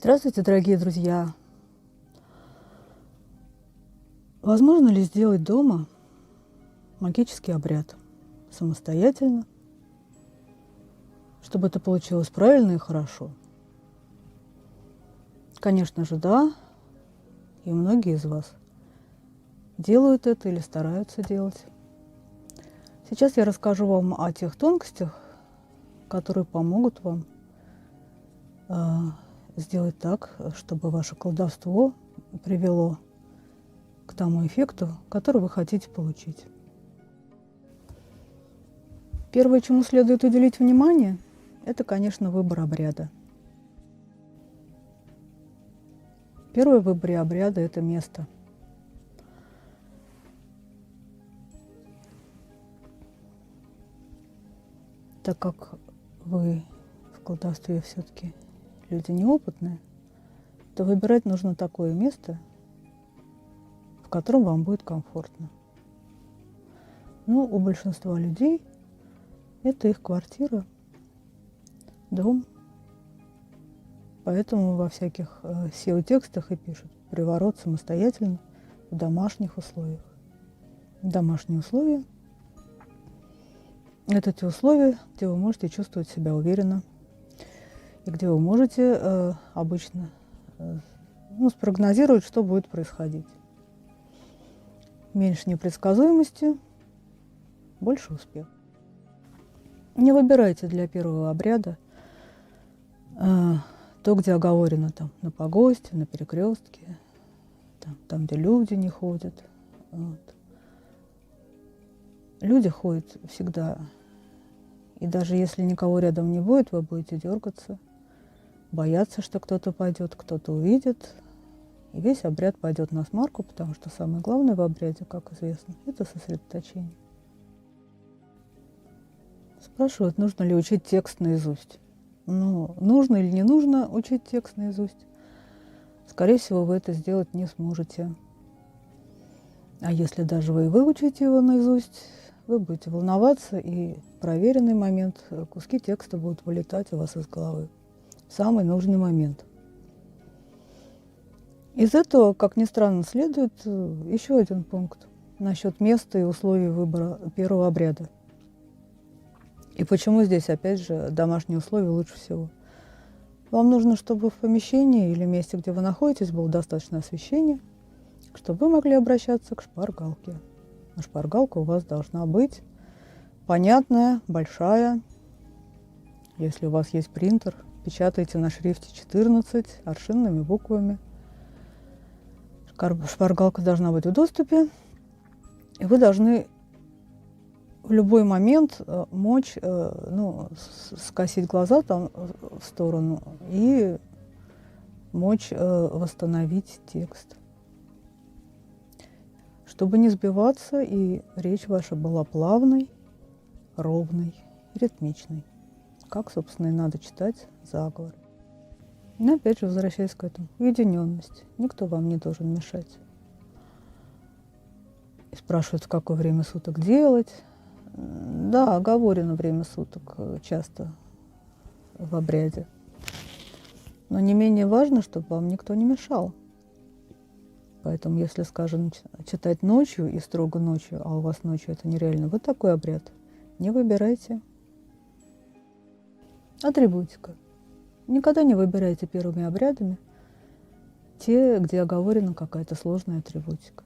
Здравствуйте, дорогие друзья! Возможно ли сделать дома магический обряд самостоятельно, чтобы это получилось правильно и хорошо? Конечно же, да, и многие из вас делают это или стараются делать. Сейчас я расскажу вам о тех тонкостях, которые помогут вам сделать так, чтобы ваше колдовство привело к тому эффекту, который вы хотите получить. Первое, чему следует уделить внимание, это, конечно, выбор обряда. Первое в выборе обряда – это место. Так как вы в колдовстве все-таки люди неопытные, то выбирать нужно такое место, в котором вам будет комфортно. Но у большинства людей это их квартира, дом. Поэтому во всяких SEO-текстах и пишут «приворот самостоятельно в домашних условиях». Домашние условия – это те условия, где вы можете чувствовать себя уверенно и где вы можете обычно спрогнозировать, что будет происходить. Меньше непредсказуемости, больше успеха. Не выбирайте для первого обряда то, где оговорено там, на погосте, на перекрестке, там, где люди не ходят. Вот. Люди ходят всегда. И даже если никого рядом не будет, вы будете дергаться, бояться, что кто-то пойдет, кто-то увидит. И весь обряд пойдет на смарку, потому что самое главное в обряде, как известно, это сосредоточение. Спрашивают, нужно ли учить текст наизусть. Нужно или не нужно учить текст наизусть? Скорее всего, вы это сделать не сможете. А если даже вы выучите его наизусть, вы будете волноваться, и в проверенный момент куски текста будут вылетать у вас из головы. В самый нужный момент. Из этого, как ни странно, следует еще один пункт насчет места и условий выбора первого обряда. И почему здесь, опять же, домашние условия лучше всего? Вам нужно, чтобы в помещении или месте, где вы находитесь, было достаточно освещения, чтобы вы могли обращаться к шпаргалке. А шпаргалка у вас должна быть понятная, большая. Если у вас есть принтер, печатайте на шрифте 14 аршинными буквами. Шпаргалка должна быть в доступе, и вы должны в любой момент мочь скосить глаза там в сторону и мочь восстановить текст. Чтобы не сбиваться, и речь ваша была плавной, ровной, ритмичной. Как, собственно, и надо читать заговор. Но опять же, возвращаясь к этому, уединенность. Никто вам не должен мешать. И спрашивают, в какое время суток делать. Да, оговорено время суток часто в обряде. Но не менее важно, чтобы вам никто не мешал. Поэтому, если, скажем, читать ночью и строго ночью, а у вас ночью это нереально, вы такой обряд не выбирайте. Атрибутика. Никогда не выбирайте первыми обрядами те, где оговорена какая-то сложная атрибутика.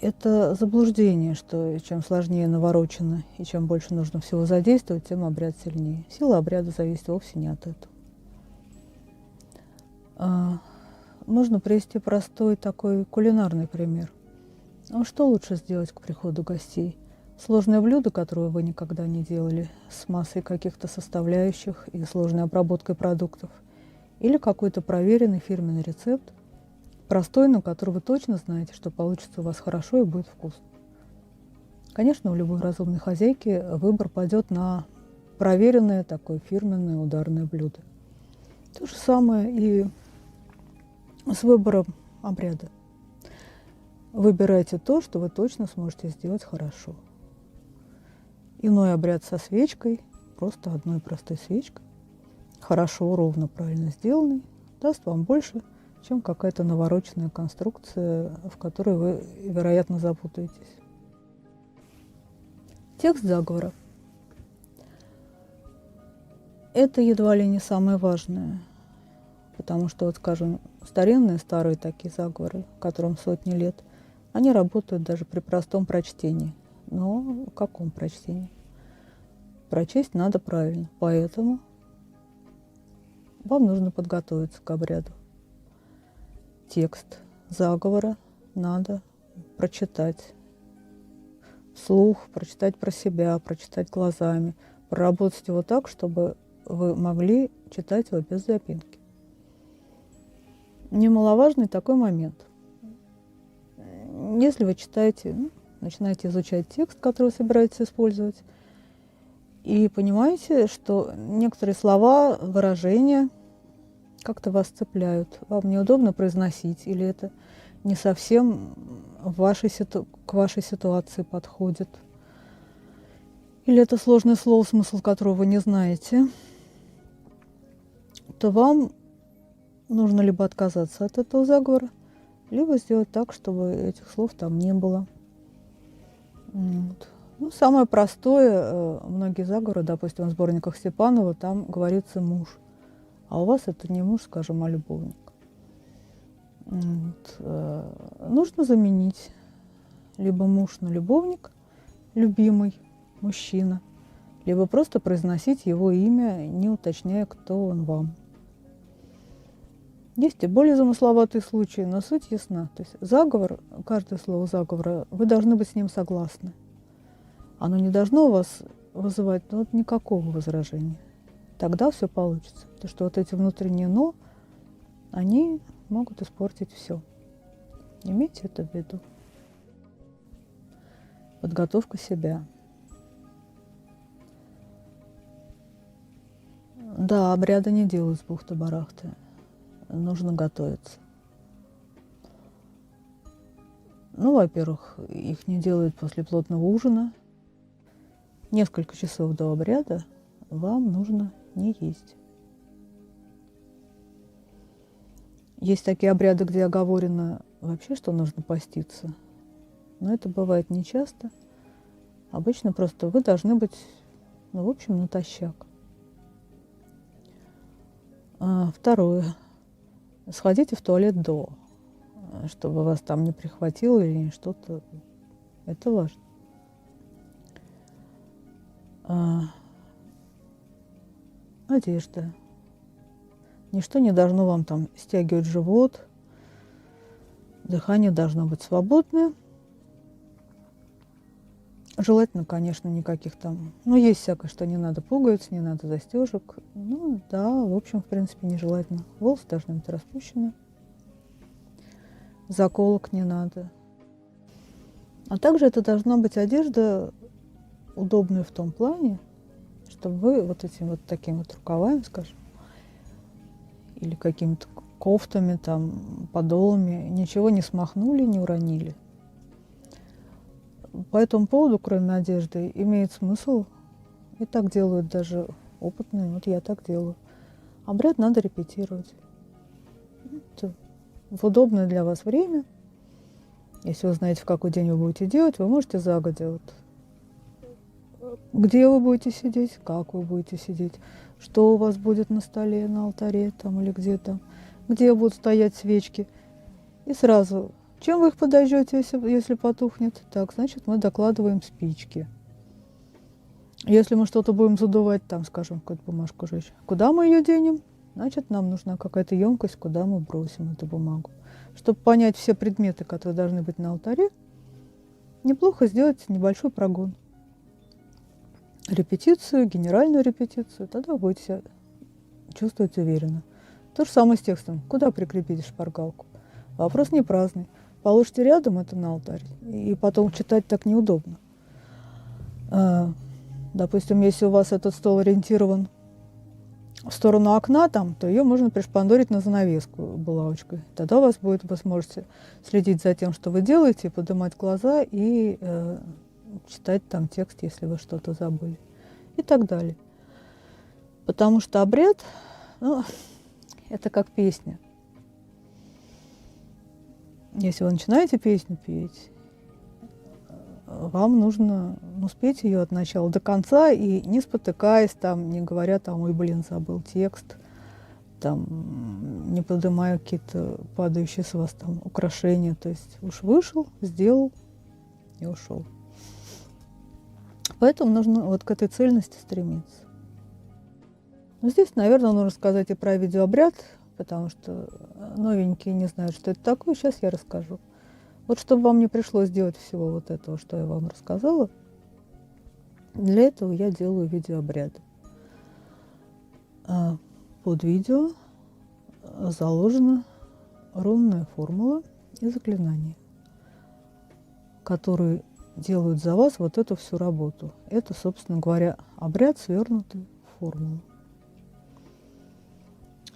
Это заблуждение, что чем сложнее наворочено и чем больше нужно всего задействовать, тем обряд сильнее. Сила обряда зависит вовсе не от этого. Можно привести простой такой кулинарный пример. Что лучше сделать к приходу гостей? Сложное блюдо, которое вы никогда не делали, с массой каких-то составляющих и сложной обработкой продуктов? Или какой-то проверенный фирменный рецепт, простой, но который вы точно знаете, что получится у вас хорошо и будет вкусно? Конечно, у любой разумной хозяйки выбор пойдет на проверенное такое фирменное ударное блюдо. То же самое и с выбором обряда. Выбирайте то, что вы точно сможете сделать хорошо. Иной обряд со свечкой, просто одной простой свечкой, хорошо, ровно, правильно сделанный, даст вам больше, чем какая-то навороченная конструкция, в которой вы, вероятно, запутаетесь. Текст заговора. Это едва ли не самое важное, потому что, вот, скажем, старые такие заговоры, которым сотни лет, они работают даже при простом прочтении. Но в каком прочтении? Прочесть надо правильно, поэтому вам нужно подготовиться к обряду. Текст заговора надо прочитать вслух, прочитать про себя, прочитать глазами, проработать его так, чтобы вы могли читать его без запинки. Немаловажный такой момент. Если вы читаете, начинаете изучать текст, который вы собираетесь использовать, и понимаете, что некоторые слова, выражения как-то вас цепляют, вам неудобно произносить, или это не совсем к вашей ситуации подходит, или это сложное слово, смысл которого вы не знаете, то вам нужно либо отказаться от этого заговора, либо сделать так, чтобы этих слов там не было. Вот. Самое простое, многие заговоры, допустим, в сборниках Степанова, там говорится муж, а у вас это не муж, скажем, а любовник. Вот. Нужно заменить либо муж на любовник, любимый мужчина, либо просто произносить его имя, не уточняя, кто он вам. Есть и более замысловатые случаи, но суть ясна. То есть заговор, каждое слово заговора, вы должны быть с ним согласны. Оно не должно у вас вызывать никакого возражения. Тогда все получится. Потому что вот эти внутренние «но», они могут испортить все. Имейте это в виду. Подготовка себя. Да, обряды не делают с бухты-барахты. Нужно готовиться. Во-первых, их не делают после плотного ужина. Несколько часов до обряда вам нужно не есть. Есть такие обряды, где оговорено вообще, что нужно поститься. Но это бывает нечасто. Обычно просто вы должны быть, в общем, натощак. Второе. Сходите в туалет до, чтобы вас там не прихватило или что-то. Это важно. Одежда. Ничто не должно вам там стягивать живот. Дыхание должно быть свободное. Желательно, конечно, никаких там... есть всякое, что не надо пуговиц, не надо застежек. Да, в общем, в принципе, нежелательно. Волосы должны быть распущены. Заколок не надо. А также это должна быть одежда, удобная в том плане, чтобы вы вот этими вот такими вот рукавами, скажем, или какими-то кофтами, там, подолами, ничего не смахнули, не уронили. По этому поводу, кроме одежды, имеет смысл, и так делают даже опытные, вот я так делаю. Обряд надо репетировать. Это в удобное для вас время. Если вы знаете, в какой день вы будете делать, вы можете загодя где вы будете сидеть, как вы будете сидеть, что у вас будет на столе, на алтаре там, или где будут стоять свечки. И сразу, чем вы их подожжете, если потухнет? Так, значит, мы докладываем спички. Если мы что-то будем задувать, там, скажем, какую-то бумажку жечь, куда мы ее денем? Значит, нам нужна какая-то емкость, куда мы бросим эту бумагу. Чтобы понять все предметы, которые должны быть на алтаре, неплохо сделать небольшой прогон. Репетицию, генеральную репетицию, тогда вы будете себя чувствовать уверенно. То же самое с текстом. Куда прикрепить шпаргалку? Вопрос не праздный. Положите рядом это на алтарь, и потом читать так неудобно. Допустим, если у вас этот стол ориентирован в сторону окна, то ее можно пришпандорить на занавеску булавочкой. Тогда у вас будет, вы сможете следить за тем, что вы делаете, поднимать глаза и читать там текст, если вы что-то забыли. И так далее. Потому что обряд Ну, это как песня. Если вы начинаете песню петь, вам нужно спеть ее от начала до конца и не спотыкаясь, там, не говоря, там, ой, блин, забыл текст, там, не поднимая какие-то падающие с вас там украшения. То есть уж вышел, сделал и ушел. Поэтому нужно вот к этой цельности стремиться. Но здесь, наверное, нужно сказать и про видеообряд, потому что новенькие не знают, что это такое. Сейчас я расскажу. Вот чтобы вам не пришлось делать всего вот этого, что я вам рассказала, для этого я делаю видеообряды. Под видео заложена рунная формула и заклинания, которые делают за вас вот эту всю работу. Это, собственно говоря, обряд, свернутый в формулу.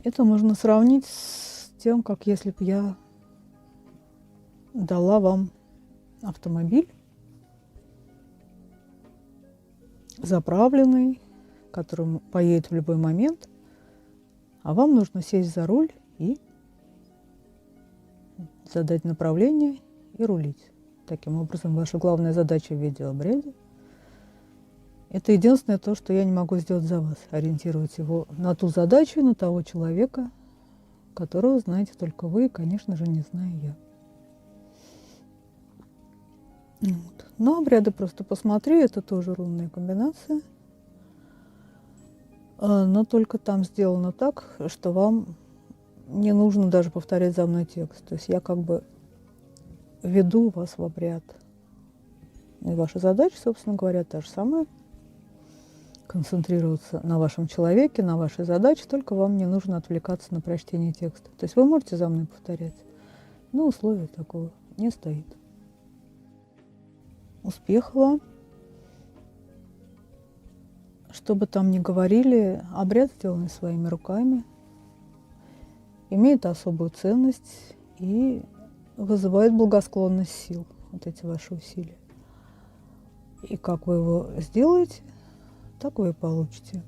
Это можно сравнить с тем, как если бы я дала вам автомобиль, заправленный, которым поедет в любой момент, а вам нужно сесть за руль и задать направление и рулить. Таким образом, ваша главная задача в видеообряде – это единственное то, что я не могу сделать за вас. Ориентировать его на ту задачу, на того человека, которого знаете только вы, и, конечно же, не знаю я. Вот. Но обряды просто посмотри, это тоже рунная комбинация. Но только там сделано так, что вам не нужно даже повторять за мной текст. То есть я как бы веду вас в обряд. И ваша задача, собственно говоря, та же самая. Концентрироваться на вашем человеке, на вашей задаче, только вам не нужно отвлекаться на прочтение текста. То есть вы можете за мной повторять, но условия такого не стоит. Успеха вам! Что бы там ни говорили, обряд, сделанный своими руками, имеет особую ценность и вызывает благосклонность сил, вот эти ваши усилия. И как вы его сделаете, так вы и получите.